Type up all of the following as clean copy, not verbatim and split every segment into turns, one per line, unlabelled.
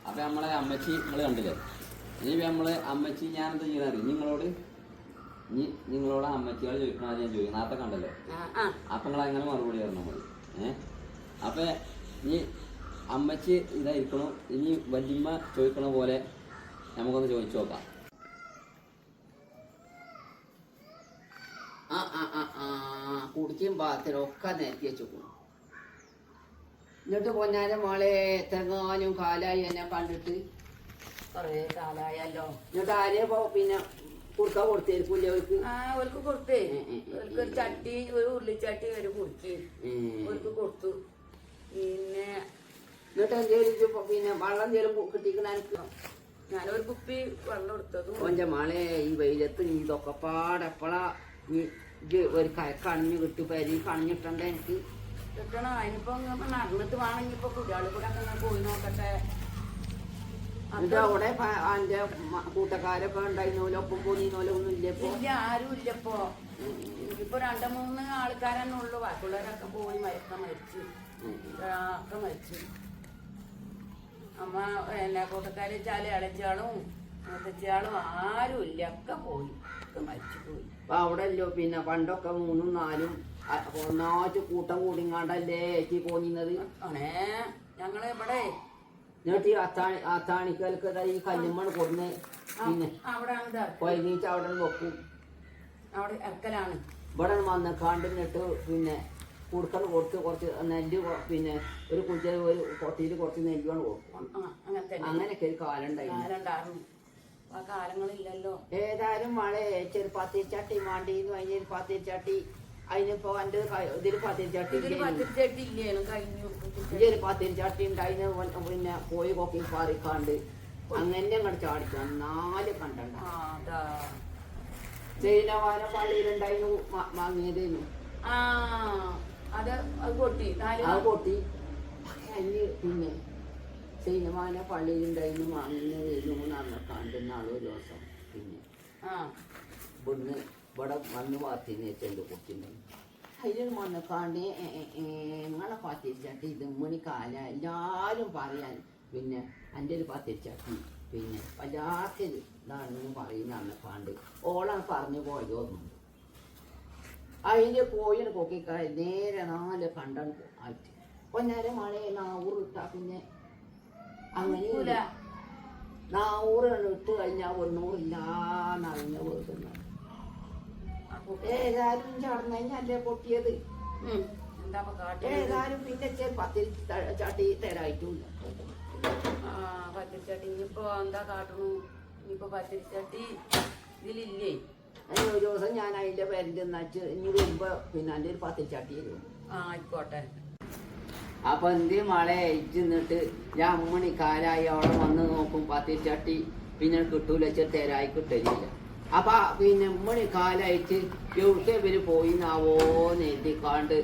അപ്പൊ നമ്മളെ അമ്മച്ചി നിങ്ങൾ കണ്ടില്ലേ? ഇനി നമ്മള് അമ്മച്ചി ഞാൻ എന്താ ചെയ്യുന്നത് നിങ്ങളോട് നിങ്ങളോട് അമ്മച്ചികൾ ചോദിക്കണ ഞാൻ ചോദിക്കും നേരത്തെ കണ്ടല്ലോ. അപ്പൊ നിങ്ങൾ അങ്ങനെ മറുപടി തരണം മതി. അപ്പൊ ഇനി അമ്മച്ചി ഇതായിരിക്കണു. ഇനി വല്യമ്മ ചോദിക്കണ പോലെ നമുക്കൊന്ന് ചോദിച്ചു നോക്കാം. കുടിക്കും പാത്രമൊക്കെ നിരത്തി വെച്ചു. എന്നിട്ട് പൊന്നാനെ മോളെ എത്രങ്ങാനും കാലായി എന്നെ കണ്ടിട്ട്
കൊറേ കാലായല്ലോ.
എന്നിട്ട് ആരെയോ പിന്നെ കുടുക്ക കൊടുത്തേരിക്കൂല്ലേ അവർക്ക്?
അവർക്ക് കൊടുത്തേ. അവർക്ക് ഒരു ചട്ടി, ഒരു ഉരുളിച്ചട്ടി ഒരു കുടുക്കി അവർക്ക് കൊടുത്തു. പിന്നെ
എന്നിട്ട് എന്തേലും പിന്നെ വെള്ളം എന്തേലും കിട്ടിക്കണ എനിക്ക്?
ഞാനൊരു കുപ്പി വെള്ളം എടുത്തതും.
ഓന്റെ മോളെ ഈ വെയിലത്ത് നീ ഇതൊക്കെ പാടെപ്പളാ നീ ഒരു കണഞ്ഞു കിട്ടി പരി കണഞ്ഞിട്ടണ്ട എനിക്ക്
കിട്ടണം. അതിനിപ്പോ നടന്നിട്ട് വേണമെങ്കിൽ ഇപ്പൊ കുട്ടികളെ കൂടെ അങ്ങനെ പോയി നോക്കട്ടെ.
എന്നിട്ട് അവിടെ എന്റെ കൂട്ടക്കാരൊക്കെ ഉണ്ടായിരുന്നോലോ ഒപ്പം പോന്നീന്നോലോ ഒന്നും ഇല്ലപ്പോ?
ഇല്ല, ആരും ഇല്ലപ്പോ. ഇപ്പൊ 2-3 ആൾക്കാരെന്നെ ഉള്ളു. ബാക്കിയുള്ളവരൊക്കെ പോയി ഒക്കെ മരിച്ചു. അമ്മ എല്ലാ കൂട്ടക്കാരെ വെച്ചാല് ഇളച്ചിയാളും മുത്തച്ചിയാളും ആരും ഇല്ല, ഒക്കെ പോയി, ഒക്കെ മരിച്ചു പോയി.
അപ്പൊ അവിടെ അല്ലോ പിന്നെ പണ്ടൊക്കെ 3ഉം 4ഉം ഒന്നാറ്റ് കൂട്ടം കൂടിങ്ങാണ്ടല്ലേ ഏച്ചി പോന്നിന്നത്.
ആണേ ഞങ്ങള് ഇവിടെ
എന്നിട്ട് അത്താണിക്കൽക്ക് ഈ കല്ലുമ്മണ് കൊടുന്ന് പിന്നെ കൊയനീച്ച് അവിടെ വെക്കും.
അവിടെ ഇറക്കലാണ്.
ഇവിടെ വന്നക്കാണ്ട് എന്നിട്ട് പിന്നെ കുടുക്കൽ കൊടുത്ത് കുറച്ച് നെല്ല് പിന്നെ ഒരു കുഞ്ചൽ ഒരു കൊട്ടിയിൽ കുറച്ച് നെല്ലുമാണ് കൊടുക്കും. അങ്ങനെയൊക്കെ ഒരു കാലം ഉണ്ടായിരുന്നു.
ആ കാലങ്ങളില്ലല്ലോ.
ഏതായാലും മഴ ചെറു പത്തിരിച്ചട്ടി മാണ്ടിന്ന് അതിനൊരു പത്തിരിച്ചട്ടി. അതിനിപ്പോ എന്റെ ഇതില് പത്തിരിച്ചട്ടി ഇതൊരു പത്തിരിച്ചട്ടി ഉണ്ട്. അതിന് പിന്നെ പോയി കൊക്കി പാറിക്കാണ്ട് അങ്ങനെ അങ്ങോട്ട് ചാടിക്കാൻ 4 കണ്ടണ്ട. ചൈനവാന പള്ളിയിലുണ്ടായിരുന്നു വാങ്ങിയതേനു.
അത് പൊട്ടി.
അതിന് പിന്നെ ചൈനവാന പള്ളിയിലുണ്ടായിരുന്നു വാങ്ങുന്നതായിരുന്നു നടന്നിക്കാണ്ട് ഒരു ദിവസം. പിന്നെ ഇവിടുന്ന് ഇവിടെ വന്ന് പാത്തിന്ന് വെച്ചെന്റെ കുട്ടിണ്ടായി. അതിൽ വന്നക്കാണ്ട് നിങ്ങളെ പത്തിരിച്ചട്ടി ഇത് മണിക്കാല എല്ലാരും പറയാൻ പിന്നെ എൻ്റെ ഒരു പത്തിരിച്ചട്ടി പിന്നെ വല്ലാത്ത ഇതാണെന്ന് പറയുന്ന അന്നക്കാണ്ട് ഓളാണ് പറഞ്ഞു പോയതോന്നുണ്ട്. അതിൻ്റെ കോഴിനെ കൊക്കിക്കായ നേരെ 4 കണ്ടാണ് ആയിട്ട് കൊന്നേരം മഴയെ 4 ഇട്ടാ പിന്നെ അങ്ങനെ 4 ഇട്ട് കഴിഞ്ഞാൽ 100 ഇല്ലാന്നറിഞ്ഞ വെറുതെ. ഏതായാലും ചടന്നല്ലേ പൊട്ടിയത്. ഏതായാലും പിന്നെ പത്തിരി ചട്ടി തരായിട്ടില്ല.
പത്തിരിച്ചട്ടി ഇനിയിപ്പോ എന്താ കാട്ടണു? ഇനിയിപ്പോ പത്തിരിച്ചട്ടി ഇതിലില്ലേ?
ഒരു ദിവസം ഞാൻ അതിന്റെ പേരിന്റെ നച്ച് ഇനി വരുമ്പോ പിന്നെ എൻ്റെ ഒരു പത്തിരിച്ചട്ടി വരും.
ആയിക്കോട്ടെ.
അപ്പൊ എന്ത് മഴ അയച്ചിന്നിട്ട് ഞാൻ 3 മണിക്കാലായി അവിടെ വന്ന് നോക്കും പത്തിരിച്ചട്ടി പിന്നെ കിട്ടൂല തരായി കിട്ടലില്ല. അപ്പൊ പിന്നെ 3 മണിക്കാലായിട്ട് എവിടുത്തെ ഇവര് പോയിന്നാവോ എഴുതിക്കാണ്ട്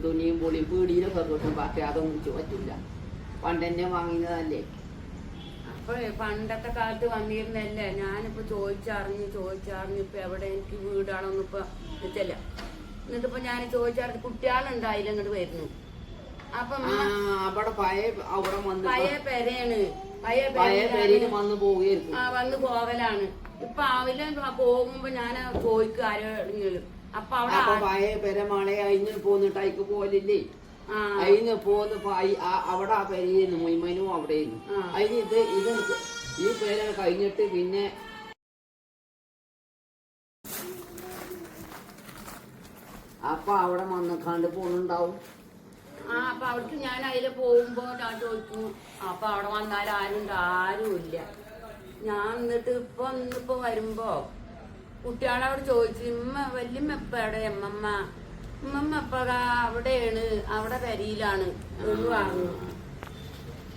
തുണിയും പൊളിയും പീടിയിലൊക്കെ കിട്ടും. പക്ഷെ അതൊന്നും പറ്റില്ല. പണ്ടെന്നെ വാങ്ങിയതല്ലേ.
അപ്പൊ പണ്ടത്തെ കാലത്ത് വന്നിരുന്നല്ലേ. ഞാനിപ്പോ ചോദിച്ചറിഞ്ഞ് ഇപ്പൊ എവിടെ എനിക്ക് വീടാണോന്ന് ഇപ്പൊ വെച്ചല്ല. എന്നിട്ടിപ്പോ ഞാൻ ചോദിച്ചറിഞ്ഞ് കുട്ടികളുണ്ടായില്ല ഇങ്ങോട്ട് വരുന്നു. അപ്പൊ
അവിടെ
പഴയ പെരയാണ്.
വന്ന് പോവുകയായിരിക്കും.
വന്ന് പോവലാണ്. ഇപ്പൊ അവല് പോകുമ്പോ ഞാൻ ചോദിക്കും ആരോടെങ്കിലും. അപ്പൊ അവിടെ
പഴയ പെരമാളെ അതിന് പോന്നിട്ട് അയക്ക് പോലില്ലേ? അതിന് പോന്ന് അവിടെ ആ പെരയുന്നു മൊയ്മനും അവിടെയുന്നു. അതിന് ഇത് ഈ പേര കഴിഞ്ഞിട്ട് പിന്നെ അപ്പൊ അവിടെ വന്നിക്കാണ്ട് പോണുണ്ടാവും.
അപ്പൊ അവിടേക്ക് ഞാൻ അതില് പോകുമ്പോ ഞാൻ ചോദിക്കും. അപ്പൊ അവിടെ വന്നാൽ ആരുമില്ല. ഞാൻ എന്നിട്ട് ഇന്നിപ്പോ വരുമ്പോ കുട്ടികളോട് ചോദിച്ചു വല്യമ്മ എപ്പ എവിടെ ഉമ്മമ്മ എപ്പഴാ അവിടെയാണ്, അവിടെ പെരിയിലാണ് എന്ന് പറഞ്ഞു.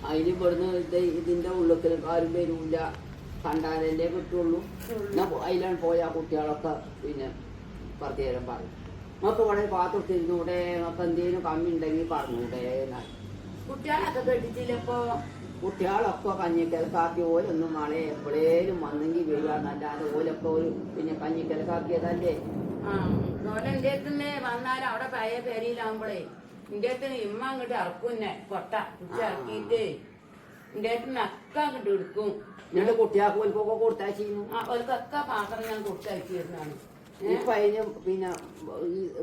അതിന് ഇവിടുന്ന് ഇതിന്റെ ഉള്ളിൽ ആരും വരൂല, കണ്ടാലല്ലേ കിട്ടുള്ളൂ. അതിലാണ് പോയ കുട്ടികളൊക്കെ പിന്നെ കുറച്ചു നേരം പറയും നമുക്ക് ഇവിടെ പാത്രത്തിരുന്നൂടെ, നമുക്ക് എന്തെങ്കിലും കമ്മി ഉണ്ടെങ്കിൽ പറഞ്ഞൂടെ എന്നാണ്.
കുട്ടികളൊക്കെ കെട്ടിച്ചില്ലപ്പോ?
കുട്ടികളൊക്കെ കഞ്ഞിക്കലക്കാക്കി ഓലൊന്നും മഴ എപ്പോഴേലും വന്നെങ്കിൽ വീഴാന്നല്ലാതെ ഓലൊക്കെ ഒരു പിന്നെ കഞ്ഞിക്കലക്കാക്കിയതല്ലേ.
എന്റെ അടുത്തന്നെ വന്നാലും അവിടെ പഴയ പേരിയിലാവുമ്പോഴേ എന്റെ അടുത്ത് ഇമ്മ അങ്ങോട്ട് ഇറക്കുന്നേ കൊട്ട ഇറക്കിയിട്ട് എന്റെ ഏട്ടനൊക്കെ അങ്ങോട്ട് എടുക്കും.
എന്നിട്ട് കുട്ടിയാൾക്ക് ഓൽക്കൊക്കെ കൊടുത്താച്ചിരുന്നു.
അവർക്കൊക്കെ പാത്രം ഞാൻ കൊടുത്തയച്ചിരുന്നാണ്.
ഇപ്പൊ അതിന്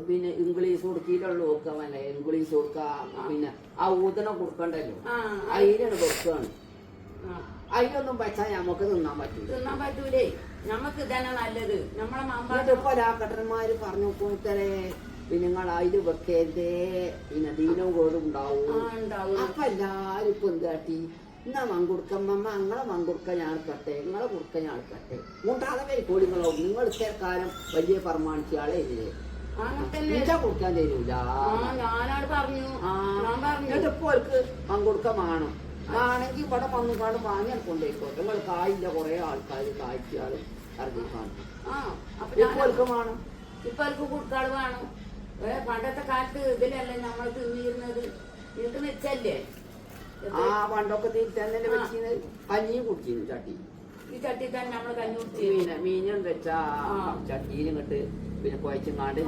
പിന്നെ ഇംഗ്ലീഷ് കൊടുക്കിയിട്ടുള്ളൂ നോക്കാമല്ലേ, ഇംഗ്ലീഷ് കൊടുക്ക, പിന്നെ ആ ഊതണം കൊടുക്കണ്ടല്ലോ, അതിനാണ് വെക്കാണ്. അതിനൊന്നും വെച്ചാൽ നമുക്ക് തിന്നാൻ
പറ്റൂലേ. നമുക്ക് ഇതന്നെ നല്ലത്. നമ്മളെ
ഇപ്പൊ കട്ടന്മാര് പറഞ്ഞു കൂട്ടരെ പിന്നെ നിങ്ങൾ അതില് വെക്കരുതേ, പിന്നെ ദീനവും കേടും ഉണ്ടാവും. അപ്പൊ എല്ലാരും ഇപ്പൊ എന്താട്ടി, എന്നാ മങ്കുടുക്കമ്മ ഞങ്ങളെ മങ്കുടുക്ക ഞാൻ കട്ടെ, നിങ്ങളെ കുടുക്ക ഞാൻ കട്ടെ, കൂട്ടാതെ പേരിക്കോളി നിങ്ങളാവും. നിങ്ങൾ ഇത്തരക്കാലം വലിയ പ്രമാണിച്ചയാളെ ഇതില് കൊടുക്കാൻ തരൂല. എന്നിട്ട് ഇപ്പൊ അവർക്ക് മങ്കുടുക്ക വേണം. ആണെങ്കിൽ ഇവിടെ വന്നുകാണ്ട് വാങ്ങിയാൽ കൊണ്ടേക്കോട്ടെ. നിങ്ങൾ കായില്ല കുറെ ആൾക്കാർ കായ്ച്ചാളും ഇറങ്ങിക്കാണ്. ഇപ്പൊ അവർക്ക് വേണം.
ഇപ്പൊ അവർക്ക് കുടുക്കാള് വേണം. പണ്ടത്തെ കാലത്ത് ഇതിലല്ലേ നമ്മൾ തിന്നിരുന്നത്, ഇത് വെച്ചല്ലേ.
ആ പണ്ടൊക്കെ തന്നെ വെച്ചിരുന്നത് കഞ്ഞിയും കുടിച്ചിരുന്നു ചട്ടി.
ഈ ചട്ടി തന്നെ നമ്മള് കഞ്ഞി കുടിച്ചു.
മീനും വെച്ചാ ചട്ടിയിലും ഇങ്ങോട്ട് പിന്നെ കുഴച്ചങ്ങാണ്ട്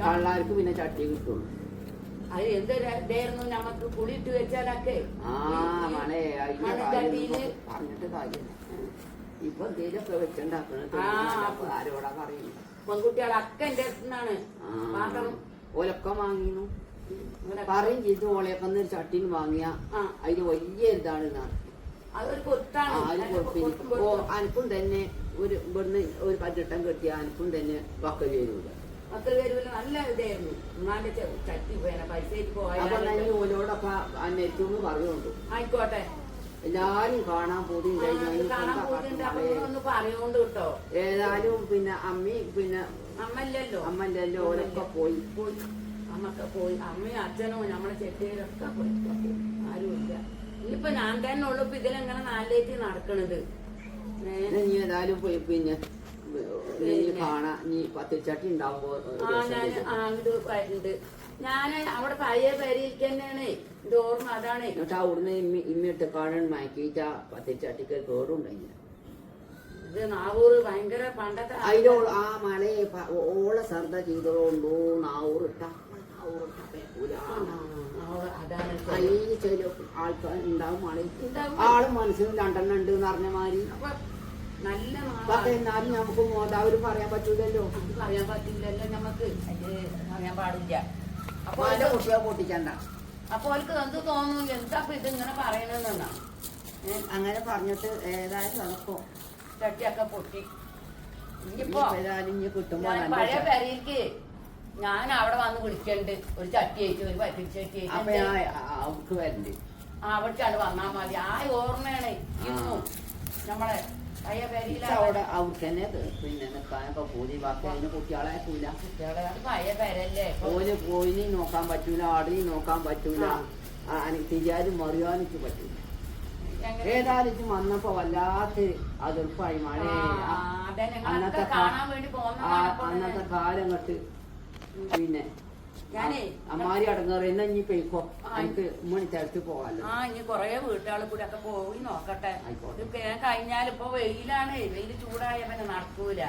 കള്ളാർക്ക് പിന്നെ ചട്ടി കിട്ടുള്ളൂ.
അത് എന്തൊരായിരുന്നു നമുക്ക് കുടിയിട്ട് വെച്ചാലൊക്കെ.
പറഞ്ഞിട്ട് കാര്യമില്ല. ഇപ്പൊ എന്തേലൊക്കെ വെച്ചുണ്ടാക്കണത് ആരോടാ പറയുന്നു.
പെൺകുട്ടികളൊക്കെ എന്റെ അടുത്തുനിന്നാണ്
ഓലൊക്കെ വാങ്ങിന്നു പറയും ചെയ്തു. ഓളയൊക്കെ ഒന്ന് ചട്ടിന് വാങ്ങിയ അതിന് വലിയ എന്താണ് അനക്കും തന്നെ ഒരു ഇവിടുന്ന് ഒരു പതിനെട്ടം കെട്ടിയ അനക്കും തന്നെ വക്കൽ വരൂല.
നല്ല ഇതായിരുന്നു. ചട്ടി പൈസ
അപ്പൊ തന്നെ ഓലോടൊക്കെ അന്വേഷിച്ചു പറയുന്നുണ്ട്.
ആയിക്കോട്ടെ,
എല്ലാരും കാണാൻ പോയി
പറയുന്നുണ്ട് കേട്ടോ.
ഏതായാലും പിന്നെ പിന്നെ
അമ്മല്ലല്ലോ
ഓലൊക്കെ പോയി.
അമ്മക്കെ പോയി. അമ്മയും അച്ഛനോ നമ്മളെ ചെട്ടിയിലൊക്കെ പോയി. ആരുമില്ല. ഇനിയിപ്പൊ ഞാൻ തന്നെ ഉള്ളു ഇപ്പൊ ഇതിലെങ്ങനെ നാലിലേക്ക് നടക്കണത്.
നീ ഏതായാലും പോയി പിന്നെ കാണാ. നീ പത്തിരിച്ചട്ടി ഉണ്ടാവുമ്പോ
അങ്ങോട്ട് വരുന്നുണ്ട്. ഞാന് അവിടെ പഴയ പേരിലേക്ക് തന്നെയാണ് എന്റെ ഓർമ്മ. അതാണ്.
എന്നിട്ട് അവിടുന്ന് ഇമ്മിട്ട് കാണാൻ മാക്കിയിട്ട പത്തിരിച്ചട്ടിക്ക് കേടുണ്ടായില്ല.
ഇത് നാവൂറ് ഭയങ്കര പണ്ടത്തെ
അതിലോ ആ മലയെ ഓള ശ്രദ്ധ ചെയ്തോണ്ടോ നാവൂറിട്ട ആൾക്കാർ ഉണ്ടാവും. ആള് മനസ്സിന് രണ്ടെണ്ണം ഉണ്ട് എന്ന് പറഞ്ഞ മാതിരി.
നല്ല
എന്നാലും നമുക്ക് മോതാവര് പറയാൻ പറ്റൂലല്ലോ.
പറയാൻ പറ്റൂലല്ലോ നമുക്ക്. പറയാൻ പാടില്ല.
അപ്പൊ അതിന്റെ കുട്ടിയെ പൊട്ടിക്കണ്ട.
അപ്പൊ അവർക്ക് എന്ത് തോന്നുന്നു, എന്താ ഇതിങ്ങനെ പറയണെന്നാ.
അങ്ങനെ പറഞ്ഞിട്ട് ഏതായാലും നടക്കും.
ചട്ടിയൊക്കെ പൊട്ടി. ഇനിയിപ്പോ
കിട്ടുമ്പോ
പഴയ പെരയ്ക്ക് ഞാൻ അവിടെ വന്ന് വിളിക്കണ്ട്. ഒരു ചട്ടി അയച്ചു, ഒരു പറ്റിച്ചട്ടി
അവർക്ക് വരണ്ട്.
അവിടേക്കാണ് വന്നാ മതി. ആ ഓർമ്മയാണ് ഇന്നും നമ്മളെ പഴയ പെരയില.
അവിടെ അവർക്ക് തന്നെ പിന്നെ നിൽക്കാനൊക്കെ കൂലി. ബാക്കി അതിന് കുട്ടികളെ ആക്കൂല.
കുട്ടികളെ പഴയ പെരല്ലേ.
ഓല് കോയിനെയും നോക്കാൻ പറ്റൂല, ആടിനെയും നോക്കാൻ പറ്റൂല, തിരിയാനും മറിയാനും പറ്റൂല. ഏതായാലും വന്നപ്പോ വല്ലാത്ത അതിർപ്പായി. മഴ അന്നത്തെ കാലം കട്ട് പിന്നെ അമ്മാരി അടങ്ങാറ്. എന്നാ ഇനി പെയ്ക്കോ, എനിക്ക് മണി തിരക്ക് പോവാല്ലോ.
ഇനി കൊറേ വീട്ടുകാളെ കൂടെ ഒക്കെ പോയി നോക്കട്ടെ. കഴിഞ്ഞാലിപ്പോ വെയിലാണ്. വെയിൽ ചൂടായ പിന്നെ നടക്കൂല.